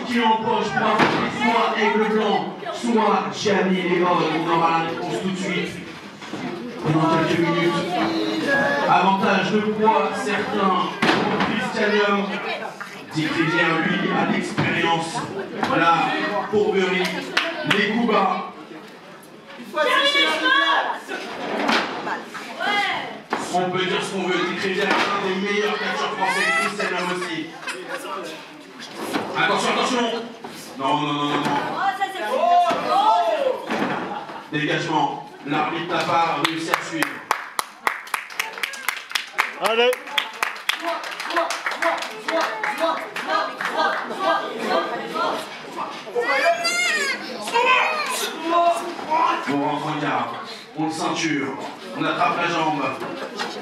qui empoche pour affronter soit Aigle Blanc, soit Gianni Léon. On aura la réponse tout de suite. Pendant quelques minutes. Avantage de poids certain pour Christianium. Dick Rivière, lui, a l'expérience. La courberie, les coups bas. On peut dire ce qu'on veut. Dick Rivière est un des meilleurs catcheurs français. Christianium aussi. Attention, attention. Non, non, non, non, non. Dégagement. L'arbitre n'a pas réussi à suivre. Allez. On rentre en garde, on le ceinture, on attrape la jambe,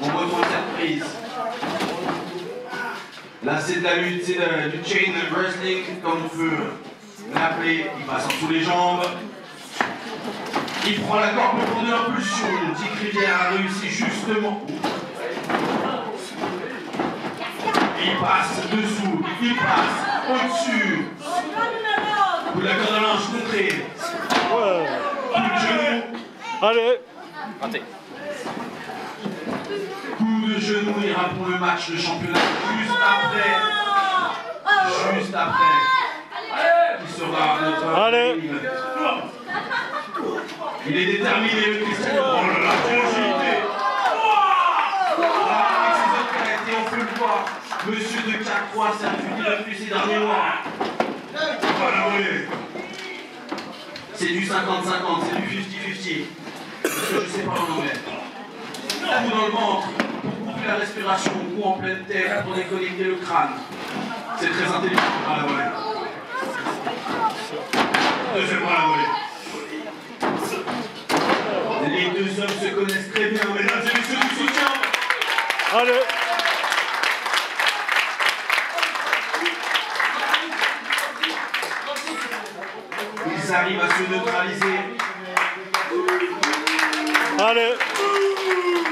on retourne cette prise. Là c'est de la lutte, c'est du chain wrestling comme on peut l'appeler. Il passe en dessous les jambes. Il prend la corde pour prendre l'impulsion. Dick Rivière a réussi justement. Il passe dessous, il passe au-dessus. Coup de la corde à linge contrée. Coup de genou. Allez. Raté. Coup de genou ira pour le match de championnat juste après. Juste après. Qui sera notre. Allez. Il est déterminé, le Christian. Oh là là, fragilité. Avec ses autres qualités, on peut le voir. Monsieur de Cacroix s'est infusé depuis ces derniers mois. Voilà, volée. C'est du 50-50, c'est du 50-50. Parce que je sais pas en anglais. Coup dans le ventre, pour couper la respiration, coup en pleine tête, pour déconnecter le crâne. C'est très intelligent à la volée. Deuxième à la volée. Les deux hommes se connaissent très bien, mesdames et messieurs du soutien. Allez. Ils arrivent à se neutraliser. Allez.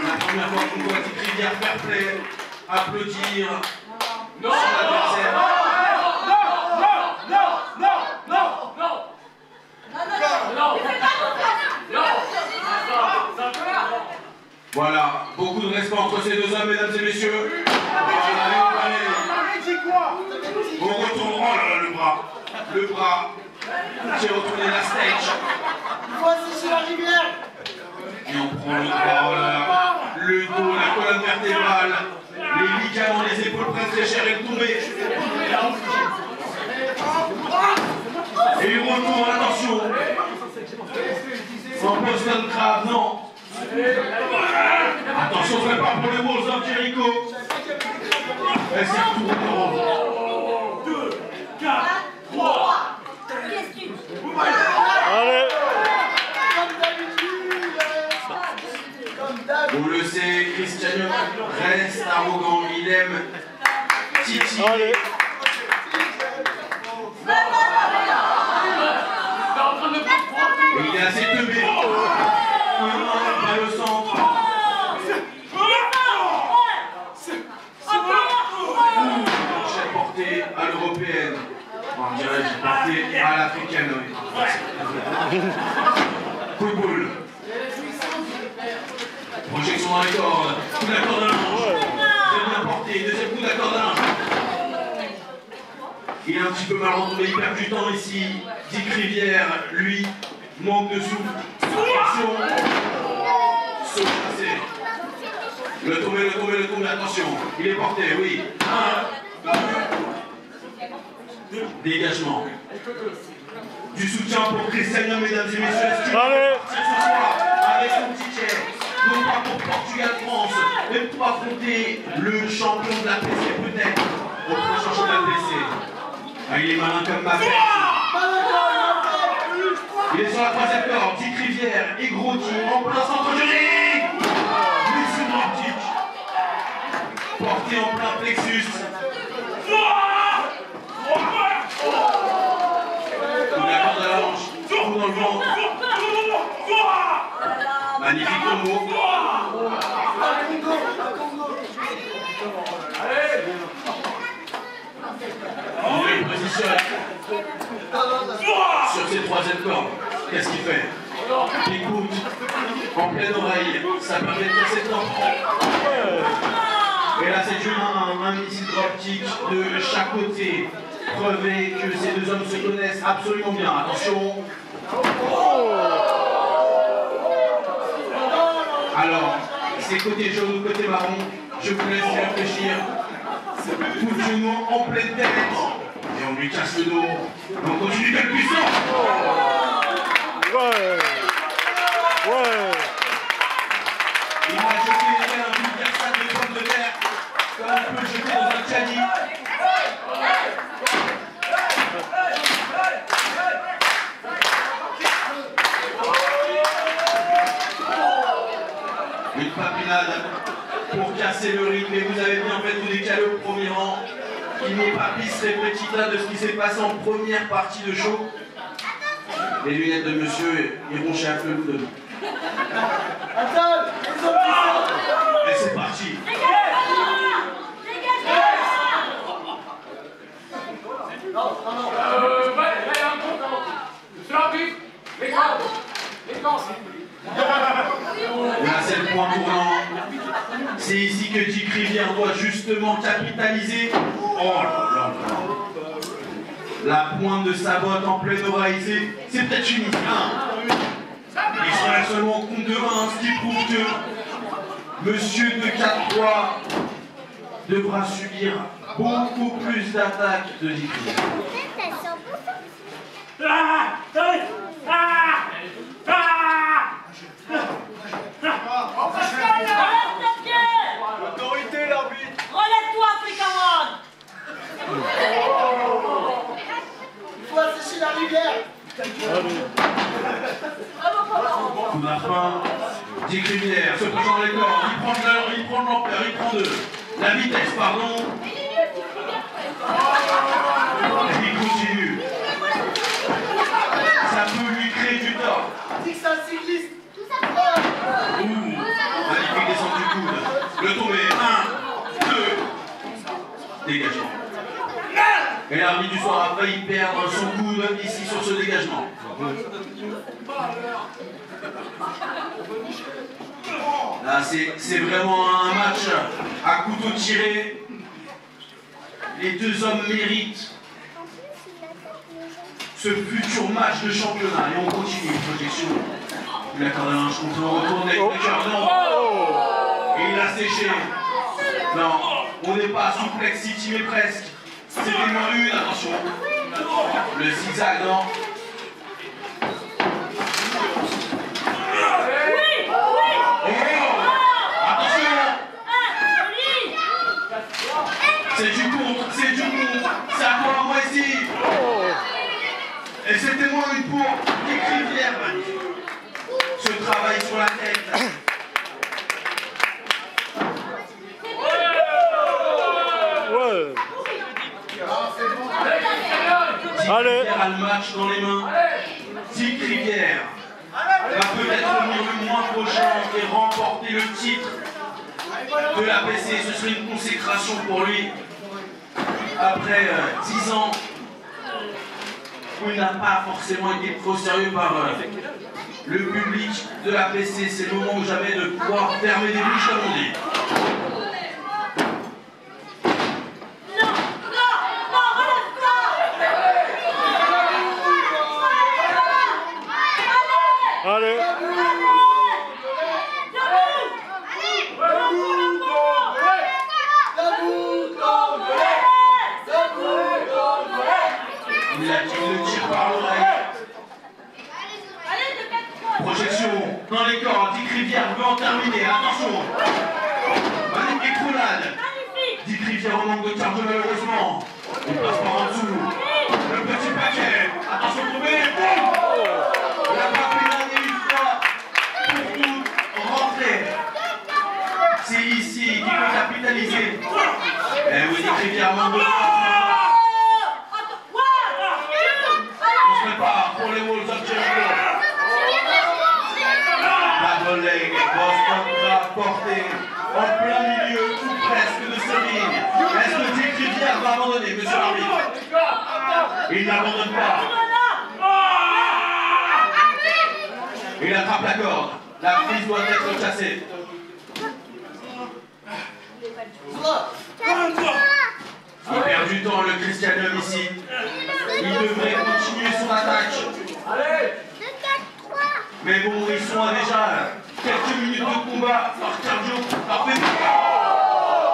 La première fois qu'on voit Dick Rivière fair play, applaudir son adversaire. Voilà, beaucoup de respect entre ces deux hommes, mesdames et messieurs. On retourne, oh là là, le bras. J'ai retourné la stage. Voici sur la rivière. Et on prend le bras, oh là là, le dos, la colonne vertébrale, les ligaments, les épaules prennent très cher et le tombé. Et il retourne, attention. En Boston Crab, non. Attention, ce n'est pas pour les Walls of Jericho. Elle s'est retournée. 2, 4, 3. Allez. On le sait, Christianium reste arrogant, il aime titiller. Allez. Et il est assez teubé. Pas le centre. J'ai porté à l'européenne. On dirait que j'ai porté à l'africaine. Coup de boule. Projection dans les cordes. Coup de la corde à linge. C'est bien porté. Deuxième coup de la corde à linge. Il est un petit peu mal retourné. Il perd du temps ici. Dick Rivière, lui, manque de souffle. Attention. Saut passé. Le tomber, attention. Il est porté, oui. 1, 2. Dégagement. Du soutien pour Christianium, mesdames et messieurs. Allez. Ce soir, avec son ticket, non pas pour Portugal-France, mais pour affronter le champion de la PC, peut-être. Le prochain champion de la PC. Ah, il est malin comme ma fête. Il est sur la troisième corde. Dick Rivière et Groti en plein centre du ring. Laissez-moi Dick. Porté en plein plexus. La corde à la hanche, coup dans le ventre. Magnifique combo. Il positionne. Sur ses troisième cordes, qu'est-ce qu'il fait? Il écoute en pleine oreille, ça permet de faire ses temps. Et là c'est un missile optique de chaque côté. Preuver que ces deux hommes se connaissent absolument bien. Attention. Alors, c'est côté jaune ou côté marron, je vous laisse y réfléchir. Coup de genou en pleine tête. Et on lui casse le dos. Et on continue d'être puissant. Ouais. Ouais. Il m'a jeté un vulgaire sac de pommes de terre, comme on peut le jeter dans un caddie. Une papinade pour casser le rythme, et vous avez bien fait de vous décaler au premier rang. Il n'est pas bis repetita de ce qui s'est passé en première partie de show. Les lunettes de monsieur iront chez un feu de nous. Attends, les autres. Et c'est parti. Là c'est le point tournant. C'est ici que Dick Rivière doit justement capitaliser. Oh là là là. La pointe de sa botte en pleine oreille, c'est peut-être fini. Il sera seulement au compte de 1, ce qui prouve que Monsieur de 4-3 devra subir beaucoup plus d'attaques de Dick Rivière. Autorité, l'arbitre. Relève-toi, Africa One. Il faut assécher la rivière. Coup de la fin, Dick Rivière se pose dans les corps, il prend de l'heure, il prend de l'ampleur, il prend de la vitesse, pardon. Et il continue. Ça peut lui créer du tort. Dis que c'est un cycliste. Ouh, magnifique descente du coude. Le tombé, 1, 2, dégagement. Et l'arbitre du soir a failli perdre son coude ici sur ce dégagement. Là, c'est vraiment un match à couteau tiré. Les deux hommes méritent ce futur match de championnat. Et on continue, projection. Il accorde un hanche contre le retourne avec le cœur. Non. Et il a séché. Non, on n'est pas à Suplex City, mais presque. C'est vraiment une, attention. Le zigzag, non. C'est du contre, c'est du contre. C'est à toi, moi ici. Et c'était moi une pour Dick Rivière. Ce travail sur la tête. Ouais. Dick Rivière a le match dans les mains. Dick Rivière va peut-être venir le mois prochain et remporter le titre de l'APC. Ce serait une consécration pour lui. Après 10 ans où il n'a pas forcément été trop sérieux par le public de l'APC, c'est le moment ou jamais de pouvoir fermer des bouches comme on dit. Allez. Il le tire par l'oreille. Projection dans les corps. Dick Rivière veut en terminer. Attention. Magnifique écroulade. Dick Rivière en manque de charge malheureusement. Il passe par en dessous. Le petit paquet. Attention tombé. La papillade est une fois pour toutes rentrée. C'est ici qu'il peut capitaliser. Et oui, Dick Rivière manque de pour les Wolves of Jericho. La collègue Boston va porter en plein milieu ou presque de ce ring. Est-ce que Dick Rivière va abandonner, monsieur l'arbitre? Il n'abandonne pas. Il attrape la corde. La prise doit être cassée. Il perd du temps, le Christianum ici. Il devrait continuer son attaque. Mais bon, ils sont à déjà quelques minutes de combat par cardio. Parfait.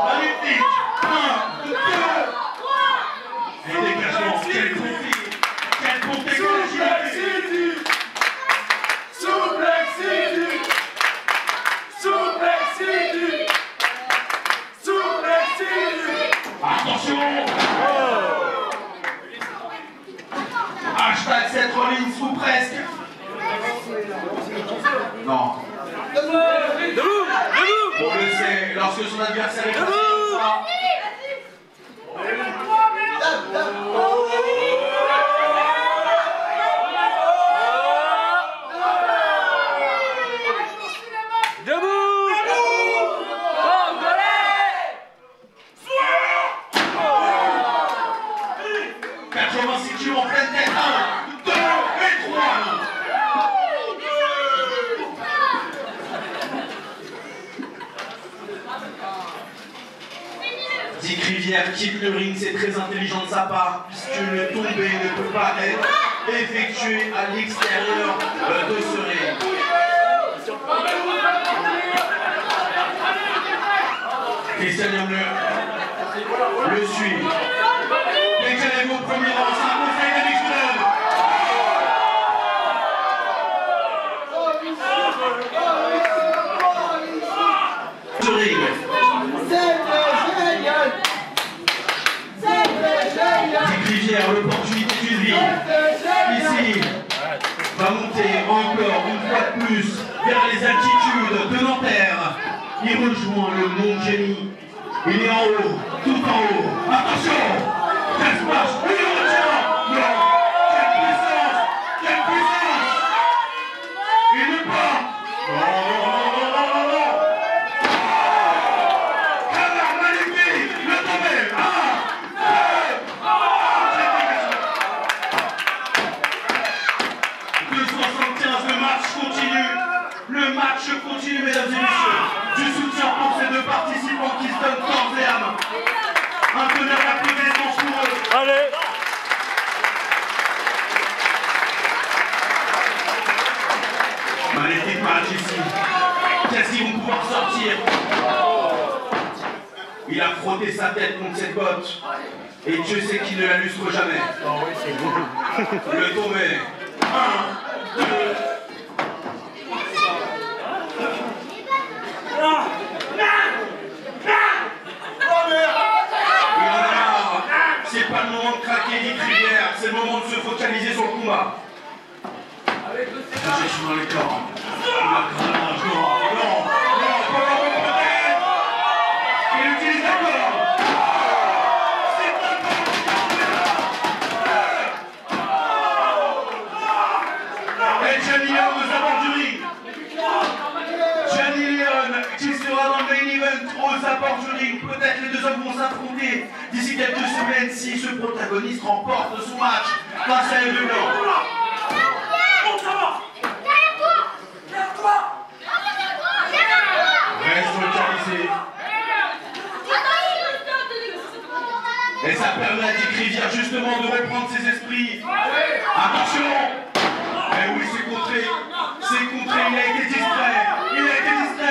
Magnifique. 1, 2. Et dégagement. Quel conflit. Quel conflit. Attention! Hashtag cette ligne sous presque. Non. Debout! On le sait, lorsque son adversaire est passé comme ça. Debout! 86 kilos en pleine tête. 1, 2 et 3. Dick Rivière quitte le ring, c'est très intelligent de sa part, puisque le tombé ne peut pas être effectué à l'extérieur de ce ring. Christianum le suit. Décalez-vous au premier rang, c'est un conseil d'Alex Club. Ce ring. Dick Rivière, l'opportunité d'une vie. Ici, va monter encore une fois de plus vers les altitudes de Nanterre. Il rejoint le Mont Génie. Il est en haut, tout en haut. Attention! Ça se passe! Il le retient! Non! Quelle puissance! Quelle puissance! Il ne part! Non! Canard magnifique! Le tombé! 1, 2, 2,75, le match continue. Le match continue, mesdames et messieurs. Du soutien pour ces deux participants qui se donnent corps et âme. Un peu d'applaudissements pour eux. Allez! Magnifique match ici. Qu'est-ce qu'ils vont pouvoir sortir? Il a frotté sa tête contre cette botte. Et Dieu sait qu'il ne la lustre jamais. Le tombé. 1, 2. C'est pas le moment de craquer Dick Rivière, c'est le moment de se focaliser sur le combat. J'ai chaud dans les corps. Il a grattage, non, peut-être. Il utilise la corde. C'est pas bon. Et Johnny Leon aux abords du ring. Johnny Leon qui sera dans le main event aux abords du ring. Peut-être les deux hommes vont s'affronter d'ici quelques semaines si ce protagoniste remporte son match face à Eve Blanc. Reste focalisé. Et ça permet à Dick Rivière justement de reprendre ses esprits. Attention! Eh oui, c'est contré. C'est contré, il a été distrait. Il a été distrait.